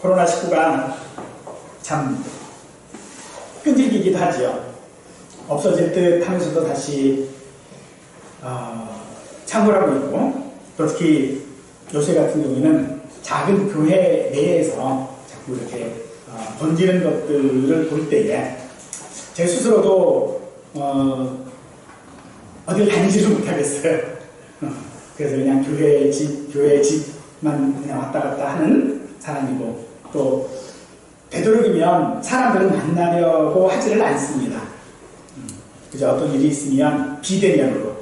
코로나19가 참 끈질기기도 하지요. 없어질 듯 하면서도 다시 창궐하고 있고, 또 특히 요새 같은 경우에는 작은 교회 내에서 자꾸 이렇게 번지는 것들을 볼 때에 제 스스로도 어딜 다니지를 못하겠어요. 그래서 그냥 교회 집만 그냥 왔다 갔다 하는 사람이고, 또 되도록이면 사람들은 만나려고 하지를 않습니다. 그저 어떤 일이 있으면 비대면으로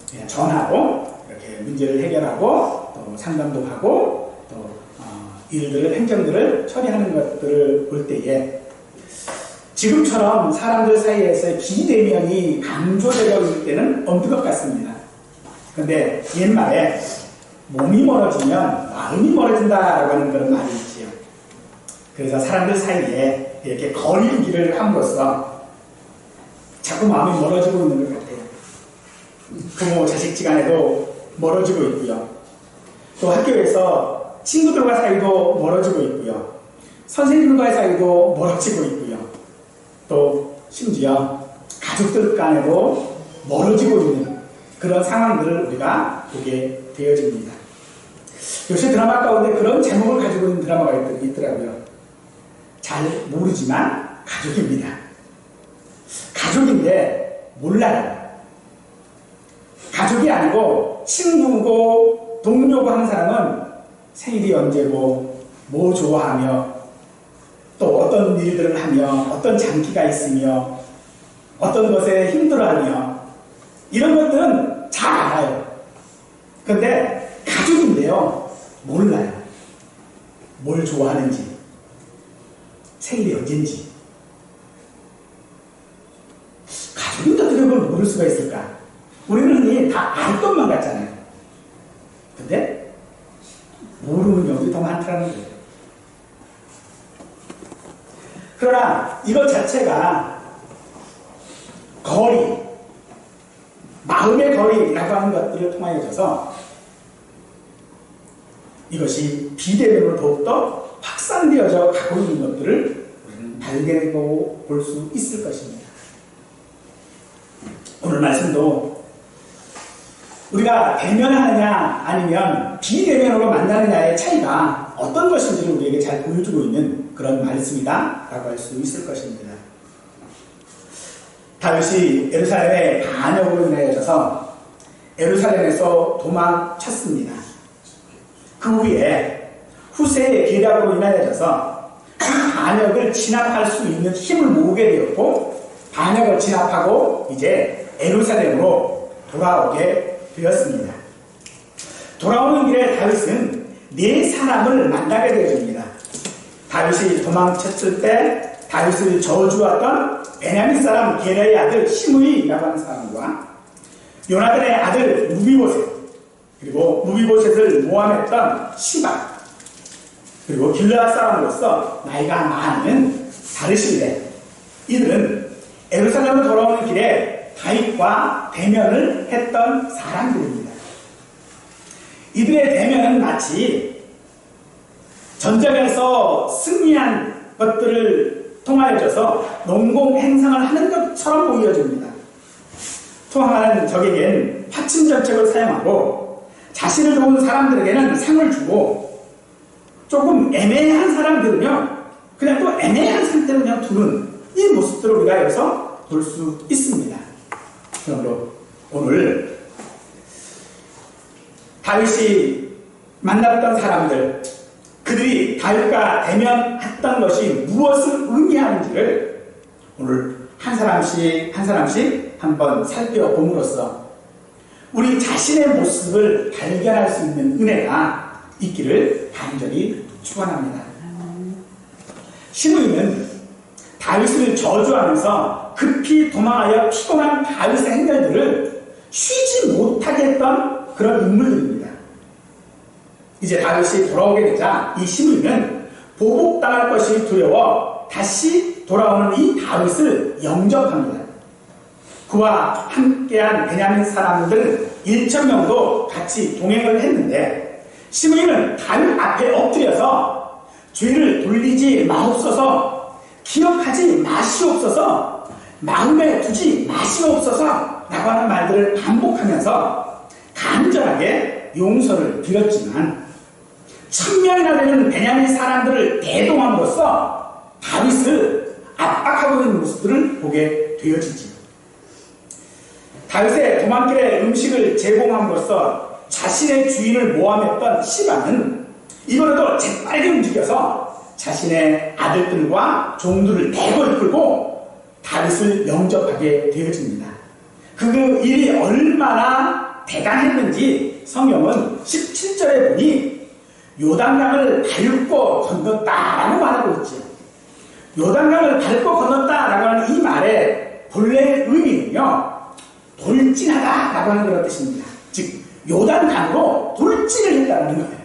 그냥 전화로 이렇게 문제를 해결하고 또 상담도 하고 또 일들을 행정들을 처리하는 것들을 볼 때에 지금처럼 사람들 사이에서의 비대면이 강조되고 있을 때는 없는 것 같습니다. 그런데 옛말에 몸이 멀어지면 마음이 멀어진다라고 하는 그런 말이 있지요. 그래서 사람들 사이에 이렇게 거리두기를 함으로써 자꾸 마음이 멀어지고 있는 것 같아요. 부모 자식지간에도 멀어지고 있고요. 또 학교에서 친구들과 사이도 멀어지고 있고요. 선생님과의 사이도 멀어지고 있고요. 또 심지어 가족들 간에도 멀어지고 있는 그런 상황들을 우리가 보게 되어집니다. 요새 드라마 가운데 그런 제목을 가지고 있는 드라마가 있더라고요. 잘 모르지만 가족입니다. 가족인데 몰라요. 가족이 아니고 친구고 동료고 하는 사람은 생일이 언제고 뭐 좋아하며 또 어떤 일들을 하며 어떤 장기가 있으며 어떤 것에 힘들어하며 이런 것들은 잘 알아요. 그런데 가족인데요, 몰라요. 뭘 좋아하는지, 생일이 언젠지. 가족인데 어떻게 그걸 모를 수가 있을까? 우리는 흔히 다 알 것만 같잖아요. 근데 모르는 경우들이 더 많다는 거예요. 그러나 이것 자체가 거리, 마음의 거리라고 하는 것들을 통하여져서 이것이 비대면으로 더욱더 확산되어져 가고 있는 것들을 우리는 발견하고 볼 수 있을 것입니다. 오늘 말씀도 우리가 대면하느냐 아니면 비대면으로 만나느냐의 차이가 어떤 것인지를 우리에게 잘 보여주고 있는 그런 말씀이다 라고 할 수 있을 것입니다. 다윗이 예루살렘의 반역으로 인하여져서 예루살렘에서 도망쳤습니다. 그 후에 후세의 계략으로 인하여져서 그 반역을 진압할 수 있는 힘을 모으게 되었고, 반역을 진압하고 이제 예루살렘으로 돌아오게 되었습니다. 돌아오는 길에 다윗은 네 사람을 만나게 되어집니다. 다윗이 도망쳤을 때 다윗을 저주했던 베냐민 사람 게라의 아들 시므이라고 하는 사람과 요나단의 아들 무비보셋, 그리고 무비보셋을 모함했던 시바, 그리고 길르앗 사람으로서 나이가 많은 바르실레, 이들은 예루살렘을 돌아오는 길에 다윗과 대면을 했던 사람들입니다. 이들의 대면은 마치 전쟁에서 승리한 것들을 통하여져서 농공 행상을 하는 것처럼 보여집니다. 통하는 적에겐 화친전책을 사용하고 자신을 도운 사람들에게는 상을 주고 조금 애매한 사람들은요 그냥 또 애매한 상태로 그냥 두는 이 모습들을 우리가 여기서 볼 수 있습니다. 그러므로 오늘 다윗이 만났던 사람들, 그들이 다윗과 대면했던 것이 무엇을 의미하는지를 오늘 한 사람씩 한번 살펴봄으로써 우리 자신의 모습을 발견할 수 있는 은혜가 있기를 간절히 축원합니다. 시므이는 다윗을 저주하면서 급히 도망하여 피곤한 다윗의 행렬들을 쉬지 못하게 했던 그런 인물들입니다. 이제 다윗이 돌아오게 되자 이 시므이는 보복당할 것이 두려워 다시 돌아오는 이 다윗을 영접합니다. 그와 함께한 베냐민 사람들 1,000명도 같이 동행을 했는데 시므이는 다윗 앞에 엎드려서 죄를 돌리지 마옵소서, 기억하지 마시옵소서, 마음에 두지 마시옵소서 라고 하는 말들을 반복하면서 간절하게 용서를 빌었지만 1000명이나 되는 베냐민 사람들을 대동함으로써 다윗을 압박하고 있는 모습들을 보게 되어지지요. 다윗의 도망길에 음식을 제공함으로써 자신의 주인을 모함했던 시바는 이번에도 재빠르게 움직여서 자신의 아들들과 종들을 대거 이끌고 다윗을 영접하게 되어집니다. 그 일이 얼마나 대단했는지 성경은 17절에 보니 요단강을 밟고 건넜다라고 말하고 있죠. 요단강을 밟고 건넜다라고 하는 이 말의 본래의 의미는요, 돌진하다라고 하는 그런 뜻입니다. 즉 요단강으로 돌진을 했다는 거예요.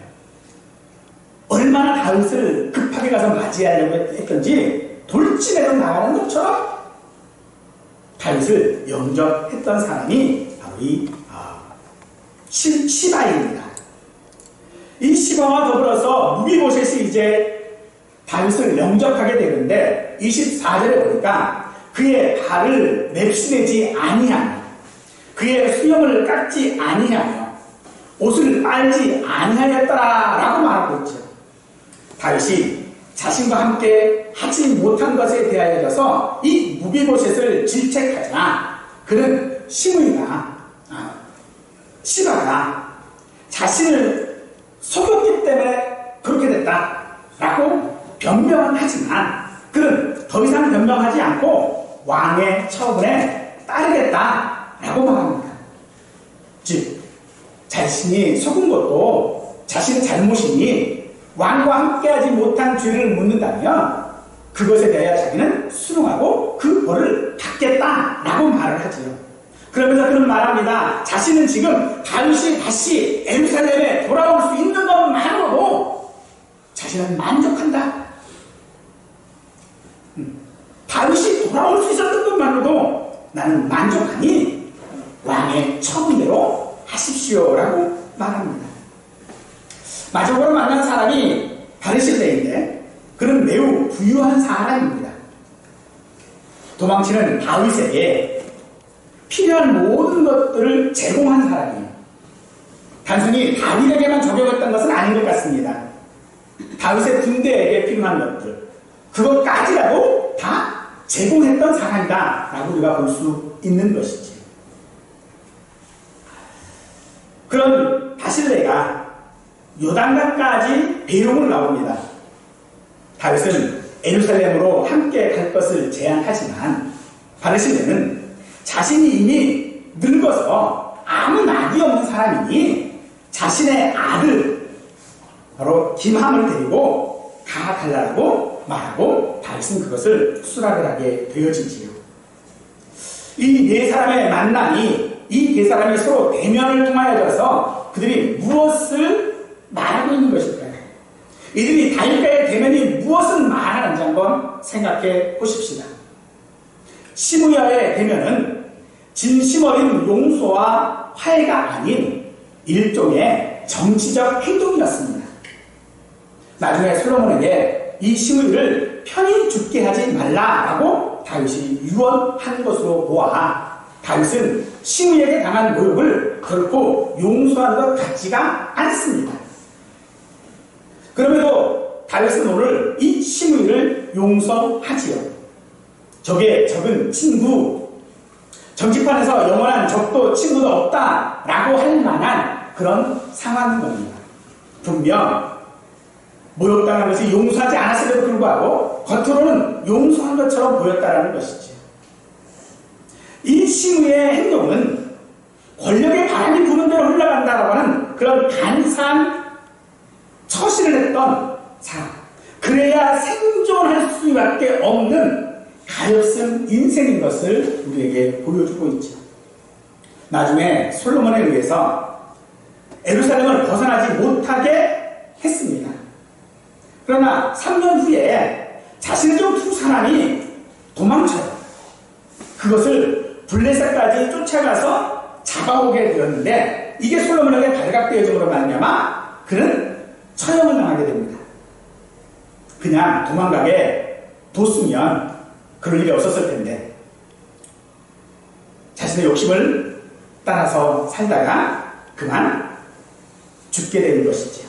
얼마나 다윗을 급하게 가서 맞이하려고 했던지 돌진해서 나가는 것처럼 다윗을 영접했던 사람이 바로 이 시바입니다. 이 시바와 더불어서 무비보셋이 이제 다윗을 영접하게 되는데 24절에 보니까 그의 발을 맵시내지 아니하며 그의 수염을 깎지 아니하며 옷을 빨지 아니하였더라 라고 말하고 있죠. 다윗이 자신과 함께 하지 못한 것에 대하여서 이 무비보셋을 질책하자 그는 시바가 자신을 속였기 때문에 그렇게 됐다라고 변명은 하지만 그는 더 이상 변명하지 않고 왕의 처분에 따르겠다라고 말합니다. 즉 자신이 속은 것도 자신의 잘못이니 왕과 함께하지 못한 죄를 묻는다면 그것에 대하여 자기는 수긍하고 그 벌을 받겠다라고 말을 하지요. 그러면서 그는 말합니다. 자신은 지금 다윗이 다시 예루살렘에 돌아올 수 있는 것만으로도 자신은 만족한다. 다윗이 돌아올 수 있었던 것만으로도 나는 만족하니 왕의 처분대로 하십시오라고 말합니다. 마지막으로 만난 사람이 바르실레인데 그는 매우 부유한 사람입니다. 도망치는 다윗에게 필요한 모든 것들을 제공한 사람이에요. 단순히 다윗에게만 적용했던 것은 아닌 것 같습니다. 다윗의 군대에게 필요한 것들 그것까지라도 다 제공했던 사람이다 라고 우리가 볼 수 있는 것이지. 그런 바실레가 요단강까지 배용을 나옵니다. 다윗은 예루살렘으로 함께 갈 것을 제안하지만 바르실레는 자신이 이미 늙어서 아무 낙이 없는 사람이니 자신의 아들 바로 김함을 데리고 가달라고 말하고 다윗은 그것을 수락을 하게 되어지지요. 이 네 사람의 만남이 이 네 사람이 서로 대면을 통하여져서 그들이 무엇을 말하고 있는 것일까요? 이들이 다윗과의 대면이 무엇을 말하는지 한번 생각해 보십시다. 시므야의 대면은 진심 어린 용서와 화해가 아닌 일종의 정치적 행동이었습니다. 나중에 솔로몬에게 이 시므이를 편히 죽게 하지 말라라고 다윗이 유언한 것으로 보아 다윗은 시므이에게 당한 모욕을 결코 용서한 것 같지가 않습니다. 그럼에도 다윗은 오늘 이 시므이를 용서하지요. 적의 적은 친구, 정치판에서 영원한 적도 친구도 없다라고 할 만한 그런 상황인 겁니다. 분명 모욕당한 것이 용서하지 않았음에도 불구하고 겉으로는 용서한 것처럼 보였다라는 것이죠. 이 시므이의 행동은 권력의 바람이 부는 대로 흘러간다라고 하는 그런 간사한 처신을 했던 사람, 그래야 생존할 수밖에 없는 가엾은 인생인 것을 우리에게 보여주고 있죠. 나중에 솔로몬에 의해서 예루살렘을 벗어나지 못하게 했습니다. 그러나 3년 후에 자신의 종 두 사람이 도망쳐요. 그것을 블레셋까지 쫓아가서 잡아오게 되었는데 이게 솔로몬에게 발각되어짐으로 말미암아 그는 처형을 당하게 됩니다. 그냥 도망가게 뒀으면 그럴 일이 없었을 텐데 자신의 욕심을 따라서 살다가 그만 죽게 되는 것이죠.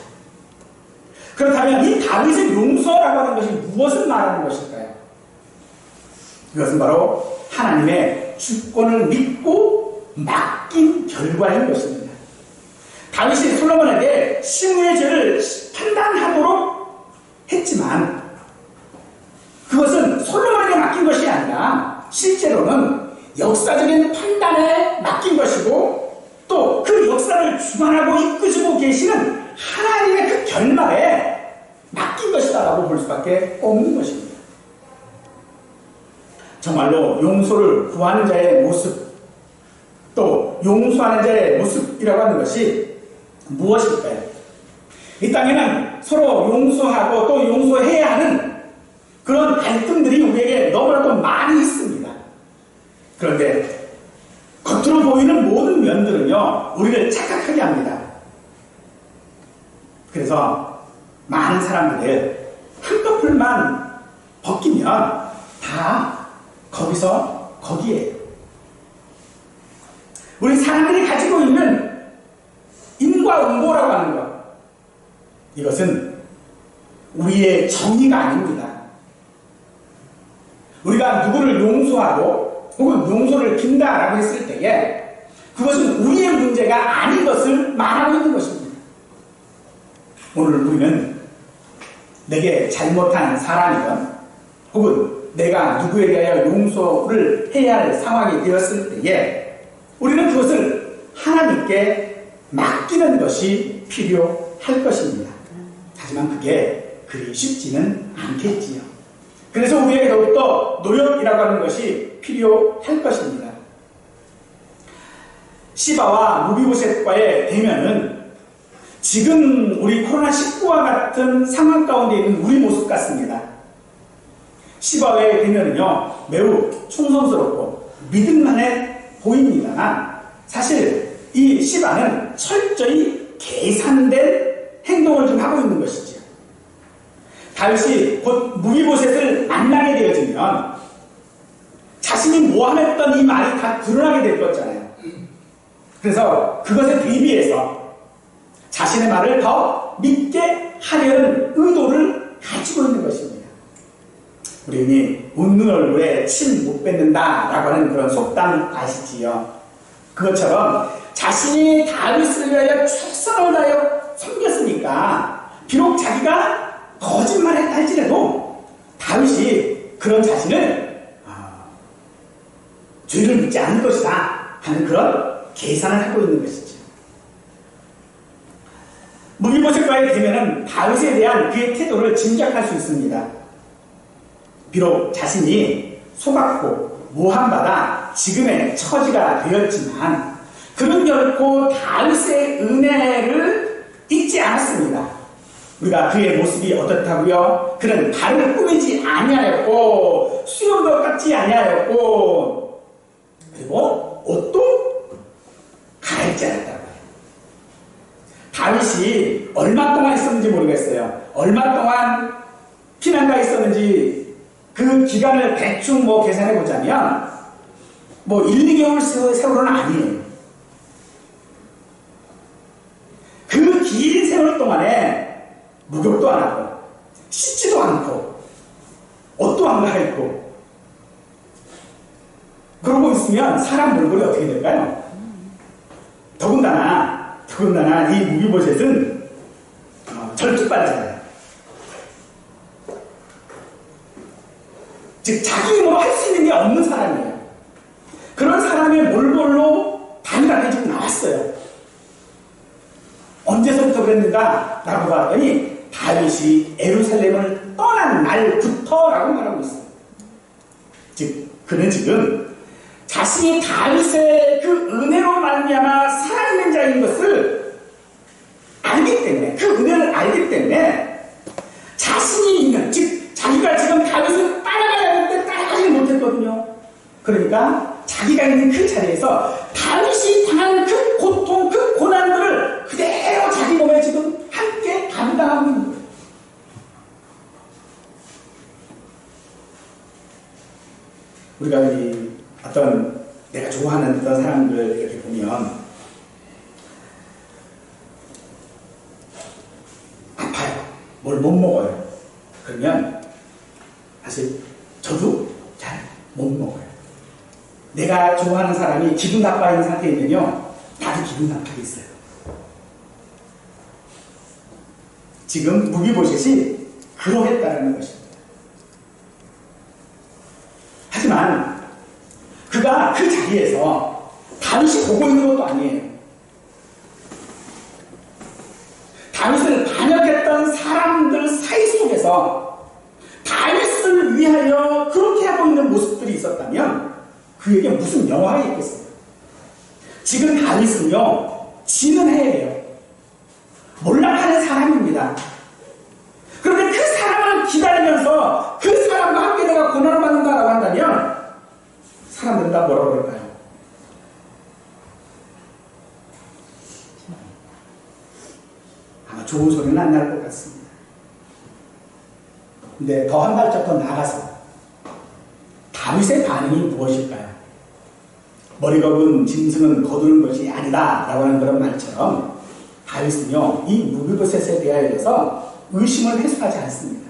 그렇다면 이 다윗의 용서라고 하는 것이 무엇을 말하는 것일까요? 이것은 바로 하나님의 주권을 믿고 맡긴 결과인 것입니다. 다윗이 솔로몬에게 시므의 죄를 판단하도록 했지만 그것은 솔로몬에게 맡긴 것이 아니라 실제로는 역사적인 판단에 맡긴 것이고 또 그 역사를 주관하고 이끄시고 계시는 하나님의 그 결말에 맡긴 것이다라고 볼 수밖에 없는 것입니다. 정말로 용서를 구하는 자의 모습 또 용서하는 자의 모습이라고 하는 것이 무엇일까요? 이 땅에는 서로 용서하고 또 용서해야 하는 그런 갈등들이 우리에게 너무나도 많이 있습니다. 그런데 겉으로 보이는 모든 면들은요 우리를 착각하게 합니다. 그래서 많은 사람들을 한꺼풀만 벗기면 다 거기서 거기에요. 우리 사람들이 가지고 있는 인과응보라고 하는 것, 이것은 우리의 정의가 아닙니다. 우리가 누구를 용서하고 혹은 용서를 빈다라고 했을 때에 그것은 우리의 문제가 아닌 것을 말하고 있는 것입니다. 오늘 우리는 내게 잘못한 사람이건 혹은 내가 누구에 대하여 용서를 해야 할 상황이 되었을 때에 우리는 그것을 하나님께 맡기는 것이 필요할 것입니다. 하지만 그게 그리 쉽지는 않겠지요. 그래서 우리에게 더욱더 노력이라고 하는 것이 필요할 것입니다. 시바와 무비보셋과의 대면은 지금 우리 코로나19와 같은 상황 가운데 있는 우리 모습 같습니다. 시바와의 대면은요 매우 충성스럽고 믿음만해 보입니다만 사실 이 시바는 철저히 계산된 행동을 좀 하고 있는 것이죠. 다윗이 곧 무비보셋을 만나게 되어지면 자신이 모함했던 이 말이 다 드러나게 될 거잖아요. 그래서 그것에 대비해서 자신의 말을 더 믿게 하려는 의도를 가지고 있는 것입니다. 우리 흔히 웃는 얼굴에 침 못 뱉는다 라고 하는 그런 속담 아시지요? 그것처럼 자신이 다윗을 위하여 최선을 다하여 섬겼으니까 비록 자기가 거짓말했다 할지라도 다윗이 그런 자신을 죄를 묻지 않을 것이다 하는 그런 계산을 하고 있는 것이죠. 무비보셋과의 대면은 다윗에 대한 그의 태도를 짐작할 수 있습니다. 비록 자신이 속았고 모함받아 지금의 처지가 되었지만 그는 결코 다윗의 은혜를 잊지 않았습니다. 우리가 그의 모습이 어떻다고요? 그는 발을 꾸미지 아니하였고 수염도 깎지 아니하였고 그리고 옷도 갈아입지 않았다고요. 다윗이 얼마 동안 있었는지 모르겠어요. 얼마 동안 피난가 있었는지 그 기간을 대충 계산해 보자면 1, 2개월 세월은 아니에요. 그 긴 세월 동안에 목욕도 안 하고 씻지도 않고 옷도 안 갈아입고 그러고 있으면 사람 몰골이 어떻게 될까요? 더군다나 이 무비보셋은 절뚝발이잖아요. 즉 자기 할 수 있는 게 없는 사람이에요. 그런 사람의 몰골로 단단해지고 나왔어요. 언제서부터 그랬는가? 라고 봤더니 다윗이 예루살렘을 떠난 날부터라고 말하고 있어요. 즉 그는 지금 자신이 다윗의 그 은혜로 말미암아 살아있는 자인 것을 알기 때문에 그 은혜를 알기 때문에 자신이 있는 즉 자기가 지금 다윗을 따라가야 하는데 따라가지 못했거든요. 그러니까 자기가 있는 그 자리에서 다윗이 당한 그 고통 그 고난들을 그대로 자기 몸에 지금 함께 감당하고 있는 거예요. 우리가 이 어떤 내가 좋아하는 어떤 사람들을 이렇게 보면 아파요. 뭘 못 먹어요. 그러면 사실 저도 잘 못 먹어요. 내가 좋아하는 사람이 기분 나빠 있는 상태이면요, 나도 기분 나쁘게 있어요. 지금 무비보셋이 그러했다는 것입니다. 하지만 그가 그 자리에서 다윗이 보고 있는 것도 아니에요. 다윗을 반역했던 사람들 사이 속에서 다윗을 위하여 그렇게 하고 있는 모습들이 있었다면 그에게 무슨 영화가 있겠어요? 지금 다윗은요, 지는 해예요. 몰락하는 사람입니다. 그런데 그 사람을 기다리면서 그 사람과 함께 내가 고난을 받는다라고 한다면 사람들은 다 뭐라고 그럴까요? 아마 좋은 소리는 안 날 것 같습니다. 근데 더 한 발짝 더 나아가서 다윗의 반응이 무엇일까요? 머리 걷은 짐승은 거두는 것이 아니다 라고 하는 그런 말처럼 다윗은요, 이 무비보셋에 대하여서 의심을 해소하지 않습니다.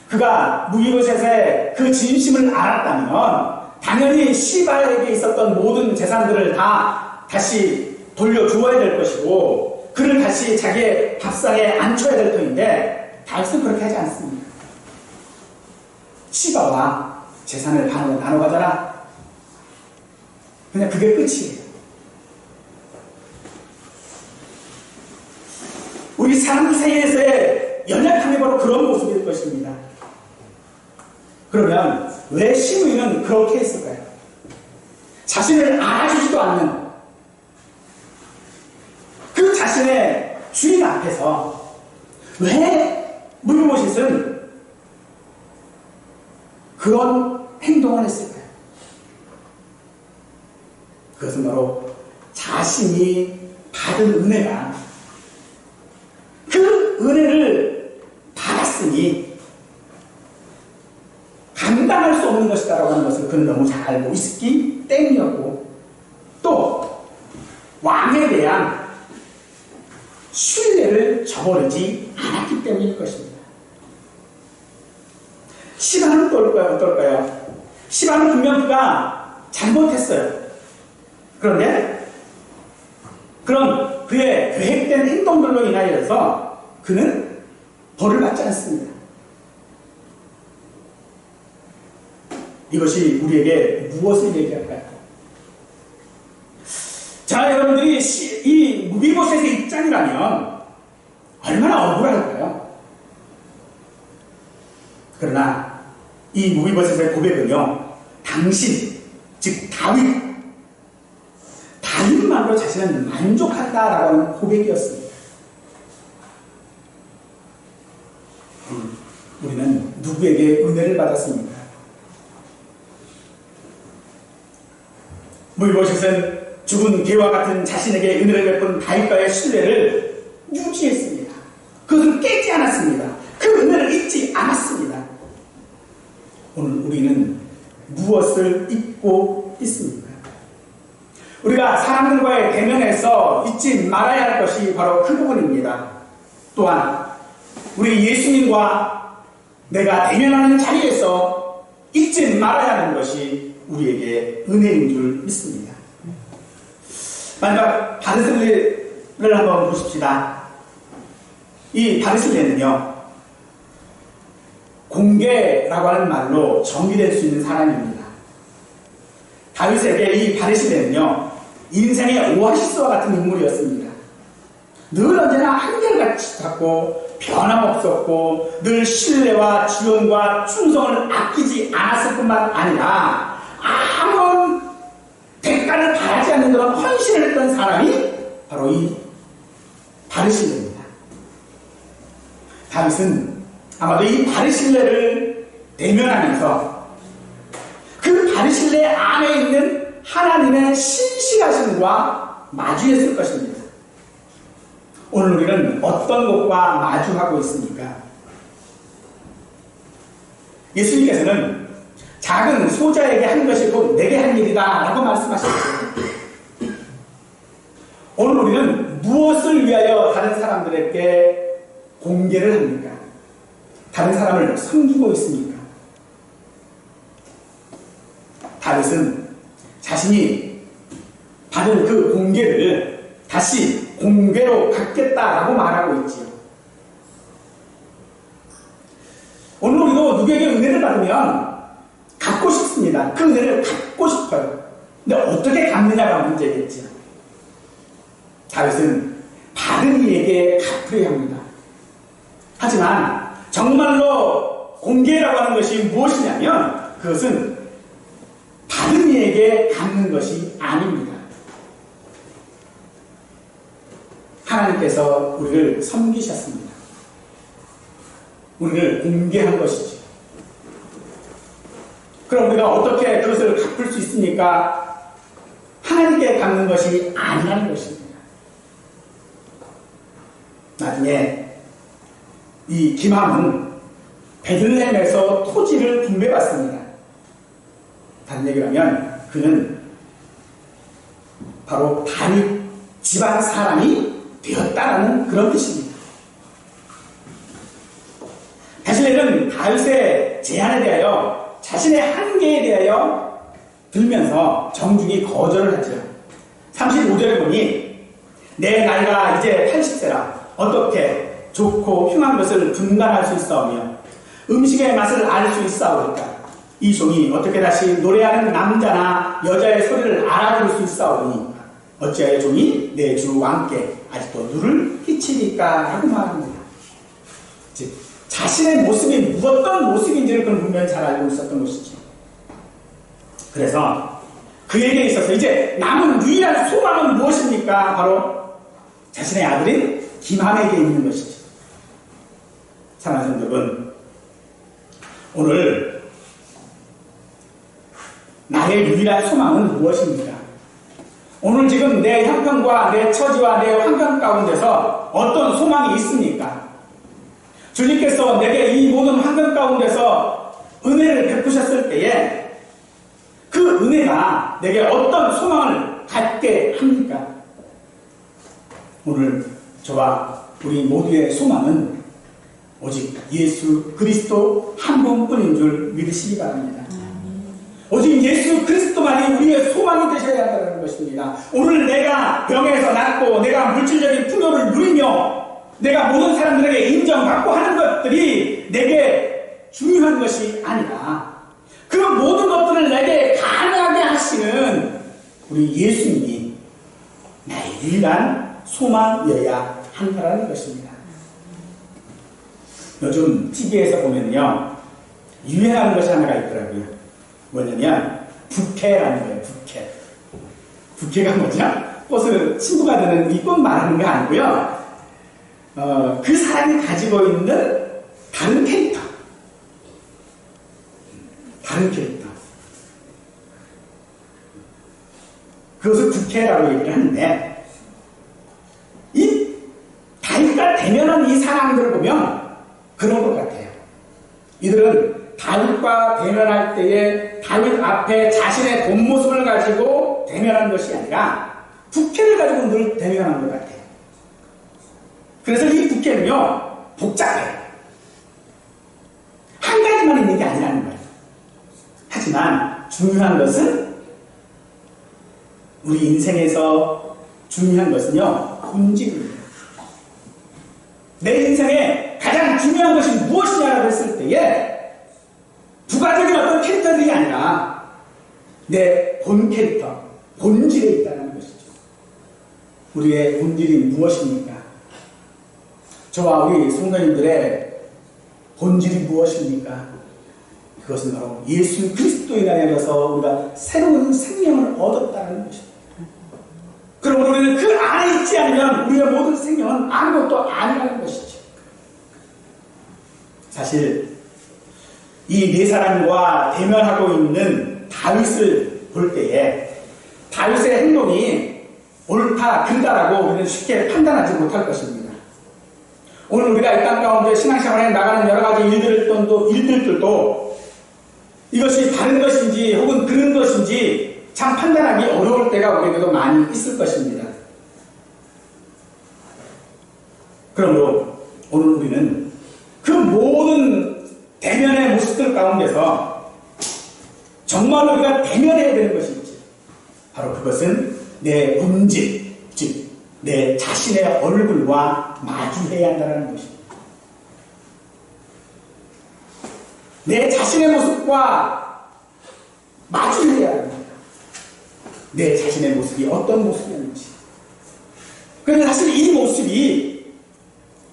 그가 무비보셋의 그 진심을 알았다면 당연히 시바에게 있었던 모든 재산들을 다 다시 돌려주어야 될 것이고 그를 다시 자기의 밥상에 앉혀야 될 터인데 다윗은 그렇게 하지 않습니다. 시바와 재산을 반으로 나눠 가져라. 그냥 그게 끝이에요. 우리 사람들 사이에서의 연약함이 바로 그런 모습일 것입니다. 그러면 왜 시므이는 그렇게 했을까요? 자신을 알아주지도 않는 그 자신의 주인 앞에서 왜 무비보셋은 그런 행동을 했을까요? 그것은 바로 자신이 받은 은혜가 그 은혜를 받았으니 감당할 수 없는 것이다라고 하는 것을 그는 너무 잘 알고 있었기 때문이었고 또 왕에 대한 신뢰를 저버리지 않았기 때문일 것입니다. 시바는 어떨까요? 시바는 분명 그가 잘못했어요. 그런데 그런 그의 계획된 행동들로 인하여서 그는 벌을 받지 않습니다. 이것이 우리에게 무엇을 얘기할까요? 자, 여러분들이 이 무비보셋의 입장이라면 얼마나 억울할까요? 그러나 이 무비보셋의 고백은요, 당신, 즉 다윗만으로 자신은 만족한다라고 하는 고백이었습니다. 우리는 누구에게 은혜를 받았습니까? 무비보셋은 죽은 개와 같은 자신에게 은혜를 베푼 다윗과의 신뢰를 유지했습니다. 그것을 깨지 않았습니다. 그 은혜를 잊지 않았습니다. 오늘 우리는 무엇을 잊고 있습니까? 우리가 사람들과의 대면에서 잊지 말아야 할 것이 바로 그 부분입니다. 또한 우리 예수님과 내가 대면하는 자리에서 잊지 말아야 하는 것이 우리에게 은혜인 줄 믿습니다. 마지막 바르실레를 한번 보십시다. 이 바르실레는요, 공개라고 하는 말로 정의될 수 있는 사람입니다. 다윗에게 이 바르실레는요, 인생의 오아시스와 같은 인물이었습니다. 늘 언제나 한결같이 같고 변함없었고 늘 신뢰와 지원과 충성을 아끼지 않았을 뿐만 아니라 아무런 대가를 바라지 않는 그런 헌신을 했던 사람이 바로 이 바르실레입니다. 다윗은 아마도 이 바르실레를 대면하면서 그 바르실레 안에 있는 하나님의 신실하심과 마주했을 것입니다. 오늘 우리는 어떤 것과 마주하고 있습니까? 예수님께서는 작은 소자에게 한 것이 곧 내게 한 일이다 라고 말씀하셨어요. 오늘 우리는 무엇을 위하여 다른 사람들에게 공개를 합니까? 다른 사람을 섬기고 있습니까? 다윗은 자신이 받은 그 공개를 다시 공개로 갖겠다라고 말하고 있지요. 오늘 우리도 누구에게 은혜를 받으면 갖고 싶습니다. 그 은혜를 갖고 싶어요. 근데 어떻게 갚느냐가 문제겠지요. 다윗은 받은 이에게 갚으려 합니다. 하지만 정말로 공개라고 하는 것이 무엇이냐면 그것은 받은 이에게 갚는 것이 아닙니다. 하나님께서 우리를 섬기셨습니다. 우리를 공개한 것이죠. 그럼 우리가 어떻게 그것을 갚을 수 있습니까? 하나님께 갚는 것이 아니라는 것입니다. 나중에 이 김함은 베들레헴에서 토지를 분배받습니다. 다른 얘기로 하면 그는 바로 다윗 집안 사람이 되었다라는 그런 뜻입니다. 다시는 다윗의 제안에 대하여 자신의 한계에 대하여 들면서 정중히 거절을 하죠. 35절에 보니 내 나이가 이제 80세라 어떻게 좋고 흉한 것을 분간할 수 있사오며 음식의 맛을 알 수 있사오니까 이 종이 어떻게 다시 노래하는 남자나 여자의 소리를 알아들을 수 있사오니 어찌하여 종이 내 주 왕께 아직도 누를 끼치니까 라고 말합니다. 즉 자신의 모습이 어떤 모습인지를 그는 분명히 잘 알고 있었던 것이죠. 그래서 그에게 있어서 이제 남은 유일한 소망은 무엇입니까? 바로 자신의 아들인 김함에게 있는 것이죠. 사랑하는 여러분, 오늘 나의 유일한 소망은 무엇입니까? 오늘 지금 내 형편과 내 처지와 내 환경 가운데서 어떤 소망이 있습니까? 주님께서 내게 이 모든 환경 가운데서 은혜를 베푸셨을 때에 그 은혜가 내게 어떤 소망을 갖게 합니까? 오늘 저와 우리 모두의 소망은 오직 예수 그리스도 한 분뿐인 줄 믿으시기 바랍니다. 오직 예수 그리스도만이 우리의 소망이 되셔야 한다는 것입니다. 오늘 내가 병에서 낫고 내가 물질적인 풍요를 누리며 내가 모든 사람들에게 인정받고 하는 것들이 내게 중요한 것이 아니라 그 모든 것들을 내게 가능하게 하시는 우리 예수님이 나의 유일한 소망이어야 한다는 것입니다. 요즘 TV에서 보면요 유행하는 것이 하나가 있더라고요. 뭐냐면 부캐라는 거예요. 부캐가 뭐죠? 꽃을 친구가 되는 이 꽃 말하는 게 아니고요. 그 사람이 가지고 있는 다른 캐릭터. 그것을 부캐라고 얘기를 하는데 이 다윗과 대면한 이 사람들을 보면 그런 것 같아요. 이들은 다윗과 대면할 때에 다윗 앞에 자신의 본 모습을 가지고 대면한 것이 아니라 부캐를 가지고 늘 대면한 것 같아요. 그래서 이 부캐는요 복잡해요. 한 가지만 있는 게 아니라는 거예요. 하지만 중요한 것은 우리 인생에서 중요한 것은요 본질입니다. 내 인생에 가장 중요한 것이 무엇이냐고 했을 때에 부가적인 어떤 캐릭터들이 아니라 내 본 캐릭터, 본질에 있다는 것이죠. 우리의 본질이 무엇입니까? 저와 우리 성도님들의 본질이 무엇입니까? 그것은 바로 예수 그리스도인 안에서 우리가 새로운 생명을 얻었다는 것입니다. 그럼 우리는 그 안에 있지 않으면 우리의 모든 생명은 아무것도 아니라는 것이죠. 사실 이 네 사람과 대면하고 있는 다윗을 볼 때에 다윗의 행동이 옳다, 그르다라고 우리는 쉽게 판단하지 못할 것입니다. 오늘 우리가 이 땅 가운데 신앙생활에 나가는 여러 가지 일들도 이것이 바른 것인지 혹은 그른 것인지 참 판단하기 어려울 때가 우리에게도 많이 있을 것입니다. 그러므로 오늘 우리는 그 모든 대면의 모습들 가운데서 정말로 우리가 대면해야 되는 것이 있죠. 바로 그것은 내 본질, 즉 내 자신의 얼굴과 마주해야 한다는 것입니다. 내 자신의 모습과 마주해야 합니다. 내 자신의 모습이 어떤 모습이었는지. 그런데 사실 이 모습이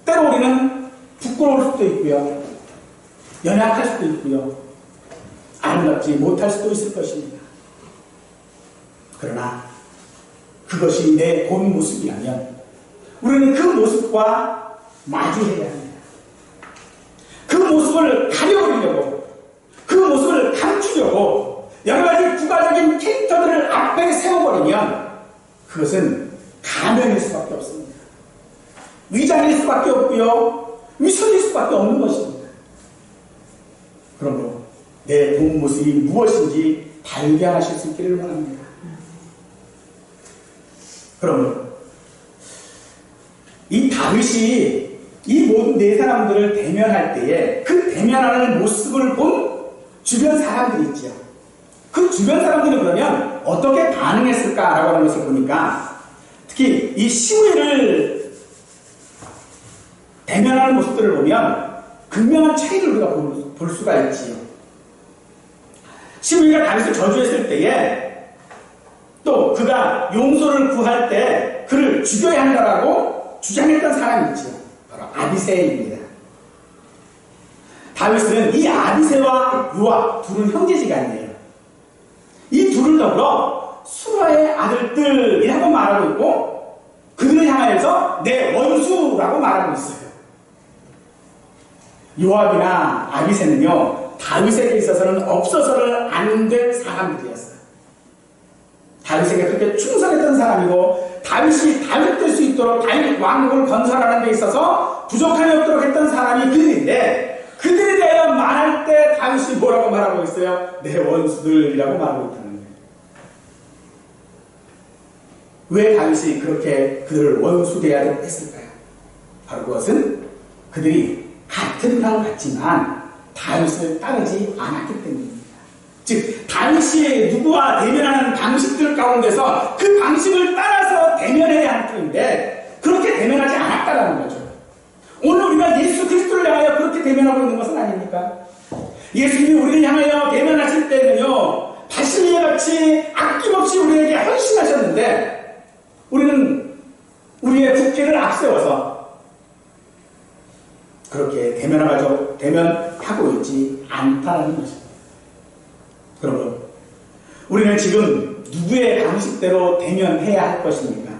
때로 우리는 부끄러울 수도 있고요. 연약할 수도 있고요. 아름답지 못할 수도 있을 것입니다. 그러나 그것이 내 본 모습이라면 우리는 그 모습과 마주해야 합니다. 그 모습을 가려버리려고, 그 모습을 감추려고 여러 가지 부가적인 캐릭터들을 앞에 세워버리면 그것은 가면일 수밖에 없습니다. 위장일 수밖에 없고요. 위선일 수밖에 없는 것입니다. 그러므로 내 본 모습이 무엇인지 발견하실 수 있기를 원합니다. 그러므로 이 다윗이 이 모든 네 사람들을 대면할 때에 그 대면하는 모습을 본 주변 사람들이 있죠. 그 주변 사람들이 그러면 어떻게 반응했을까라고 하는 것을 보니까 특히 이 시므이를 대면하는 모습들을 보면 극명한 차이를 우리가 볼 수가 있지요. 시므이가 다윗을 저주했을 때에 또 그가 용서를 구할 때 그를 죽여야 한다라고 주장했던 사람이 있죠. 바로 아비새입니다. 다윗은 이 아비새와 요압 둘은 형제지간이에요. 이 둘을 더불어 수라의 아들들이라고 말하고 있고 그들을 향하여서 내 원수라고 말하고 있어요. 요압이나 아비새는요 다윗에게 있어서는 없어서는 안 될 사람들이었어요. 다윗에게 그렇게 충성했던 사람이고 다윗이 다윗 될 수 있도록 다윗 왕국을 건설하는 데 있어서 부족함이 없도록 했던 사람이 그들인데 그들에 대하여 말할 때 다윗이 뭐라고 말하고 있어요? 내 원수들이라고 말하고 있다는 거예요. 왜 다윗이 그렇게 그들을 원수되어야 했을까요? 바로 그것은 그들이 같은 땅을 갔지만 다윗을 따르지 않았기 때문입니다. 즉 다윗이 누구와 대면하는 방식들 가운데서 그 방식을 따라서 대면해야 하는 뿐인데 그렇게 대면하지 않았다는 거죠. 오늘 우리가 예수 그리스도를 향하여 그렇게 대면하고 있는 것은 아닙니까? 예수님이 우리를 향하여 대면하실 때는요 바실리에 같이 아낌없이 우리에게 헌신하셨는데 우리는 우리의 국회를 앞세워서 그렇게 대면하고 있지 않다는 것입니다. 그러므로 우리는 지금 누구의 방식대로 대면해야 할 것입니까?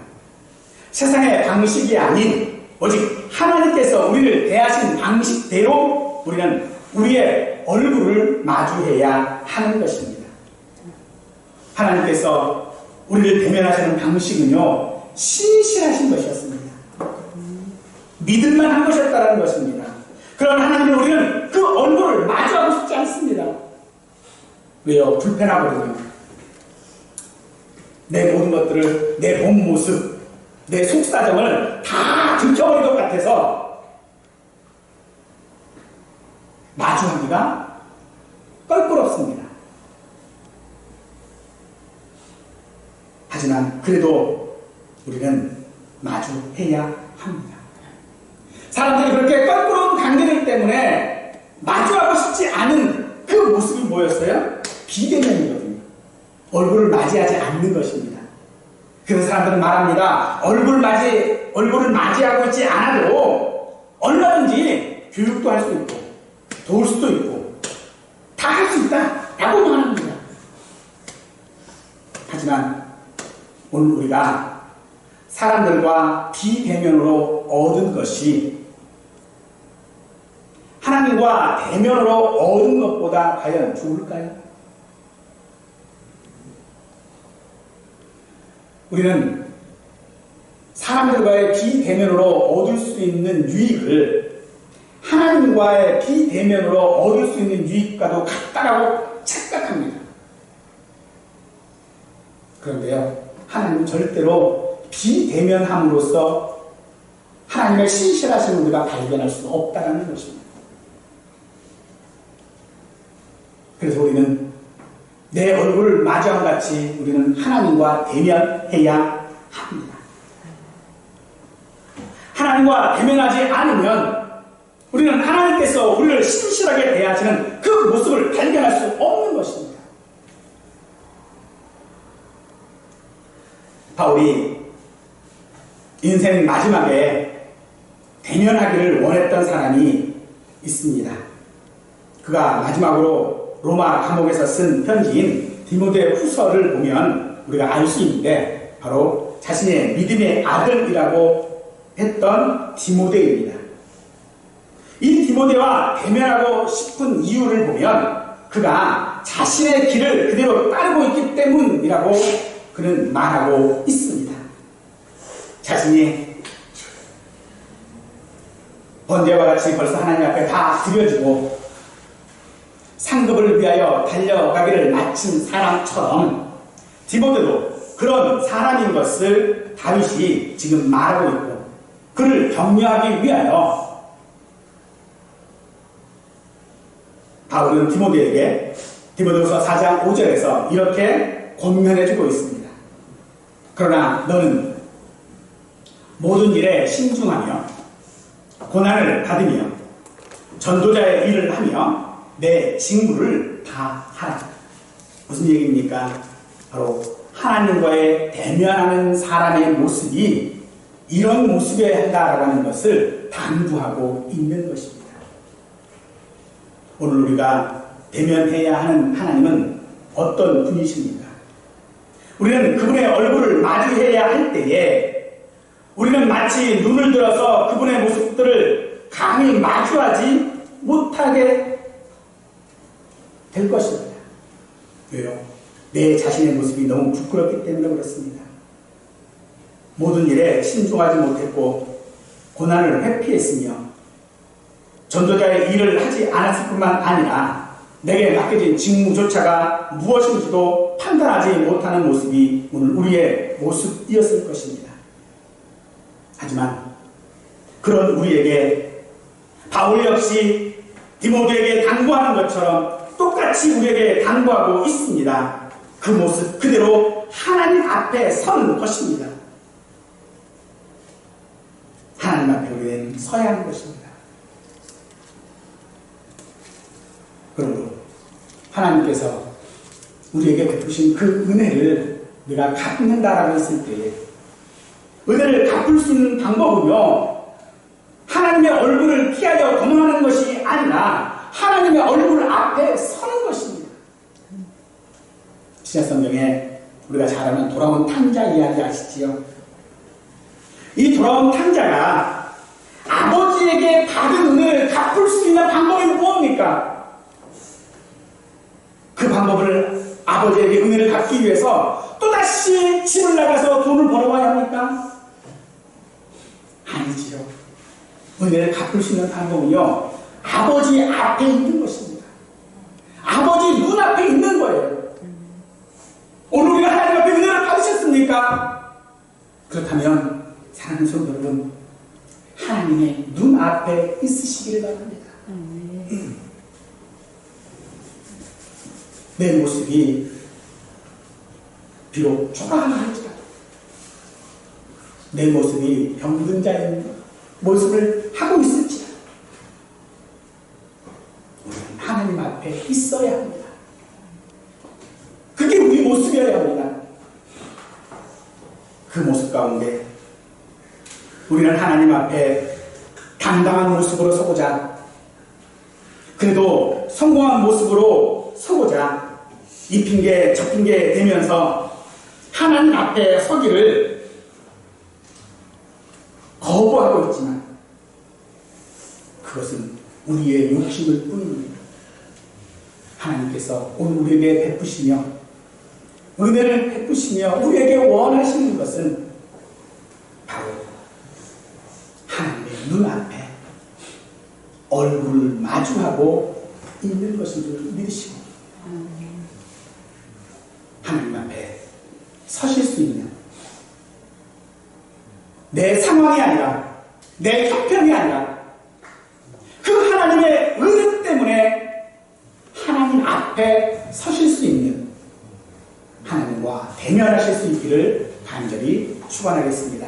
세상의 방식이 아닌 오직 하나님께서 우리를 대하신 방식대로 우리는 우리의 얼굴을 마주해야 하는 것입니다. 하나님께서 우리를 대면하시는 방식은요 신실하신 것이었습니다. 믿을만 한 것이었다는 것입니다. 그런 하나님을 우리는 그 얼굴을 마주하고 싶지 않습니다. 왜요? 불편하거든요. 내 모든 것들을, 내 본 모습, 내 속사정을 다 들켜버릴 것 같아서 마주하기가 껄끄럽습니다. 하지만 그래도 우리는 마주해야 합니다. 사람들이 그렇게 껄끄러운 관계들 때문에 마주하고 싶지 않은 그 모습이 뭐였어요? 비대면이거든요. 얼굴을 맞이하지 않는 것입니다. 그래서 사람들은 말합니다. 얼굴을 맞이하고 있지 않아도 얼마든지 교육도 할 수 있고 도울 수도 있고 다 할 수 있다 라고 말합니다. 하지만 오늘 우리가 사람들과 비대면으로 얻은 것이 하나님과 대면으로 얻은 것보다 과연 좋을까요? 우리는 사람들과의 비대면으로 얻을 수 있는 유익을 하나님과의 비대면으로 얻을 수 있는 유익과도 같다라고 착각합니다. 그런데요, 하나님은 절대로 비대면함으로써 하나님의 신실하신 우리가 발견할 수 없다는 것입니다. 그래서 우리는 내 얼굴을 마주한 같이 우리는 하나님과 대면해야 합니다. 하나님과 대면하지 않으면 우리는 하나님께서 우리를 신실하게 대하시는 그 모습을 발견할 수 없는 것입니다. 바울이 인생 마지막에 대면하기를 원했던 사람이 있습니다. 그가 마지막으로 로마 감옥에서 쓴 편지인 디모데 후서를 보면 우리가 알 수 있는데 바로 자신의 믿음의 아들이라고 했던 디모데입니다. 이 디모데와 대면하고 싶은 이유를 보면 그가 자신의 길을 그대로 따르고 있기 때문이라고 그는 말하고 있습니다. 자신이 번제와 같이 벌써 하나님 앞에 다 드려지고 상급을 위하여 달려가기를 마친 사람처럼 디모데도 그런 사람인 것을 다윗이 지금 말하고 있고 그를 격려하기 위하여 바울은 디모데에게 디모데후서 4장 5절에서 이렇게 권면해주고 있습니다. 그러나 너는 모든 일에 신중하며 고난을 받으며 전도자의 일을 하며 내 직무를 다 하라. 무슨 얘기입니까? 바로 하나님과의 대면하는 사람의 모습이 이런 모습이어야 한다라고 하는 것을 당부하고 있는 것입니다. 오늘 우리가 대면해야 하는 하나님은 어떤 분이십니까? 우리는 그분의 얼굴을 마주해야 할 때에 우리는 마치 눈을 들어서 그분의 모습들을 감히 마주하지 못하게 될 것입니다. 왜요? 내 자신의 모습이 너무 부끄럽기 때문에 그렇습니다. 모든 일에 신중하지 못했고 고난을 회피했으며 전도자의 일을 하지 않았을 뿐만 아니라 내게 맡겨진 직무조차가 무엇인지도 판단하지 못하는 모습이 오늘 우리의 모습이었을 것입니다. 하지만 그런 우리에게 바울 역시 디모데에게 당부하는 것처럼 똑같이 우리에게 당부하고 있습니다. 그 모습 그대로 하나님 앞에 서는 것입니다. 하나님 앞에 우리는 서야 하는 것입니다. 그러므로 하나님께서 우리에게 베푸신 그 은혜를 내가 갚는다라고 했을 때에 은혜를 갚을 수 있는 방법은요, 하나님의 얼굴을 피하여 도망하는 것이 아니라 하나님의 얼굴 앞에 서는 것입니다. 신약성경에 우리가 잘 아는 돌아온 탕자 이야기 아시지요? 이 돌아온 탕자가 아버지에게 받은 은혜를 갚을 수 있는 방법이 무엇입니까? 그 방법을 아버지에게 은혜를 갚기 위해서 또다시 집을 나가서 돈을 벌어와야 합니까? 아니지요. 은혜를 갚을 수 있는 방법은요, 아버지 앞에 있는 것입니다. 아버지 눈앞에 있는 거예요. 오늘 우리가 하나님 앞에 은혜를 받으셨습니까? 그렇다면 사랑하는 성도 여러분, 하나님의 눈앞에 있으시기를 바랍니다. 내 모습이 비록 초라하다 할지라도 내 모습이 병든 자의 모습을 하고 있을지라도 우리는 하나님 앞에 있어야 합니다. 그게 우리 모습이어야 합니다. 그 모습 가운데 우리는 하나님 앞에 당당한 모습으로 서고자, 그래도 성공한 모습으로 서고자 이 핑계 저 핑계 대면서 하나님 앞에 서기를 거부하고 있지만 그것은 우리의 욕심일 뿐입니다. 하나님께서 오늘 우리에게 베푸시며 은혜를 베푸시며 우리에게 원하시는 것은 바로 하나님의 눈앞에 얼굴을 마주하고 있는 것인 줄 믿으시고 서실 수 있는, 내 상황이 아니라 내 형편이 아니라 그 하나님의 은혜 때문에 하나님 앞에 서실 수 있는, 하나님과 대면하실 수 있기를 간절히 축원하겠습니다.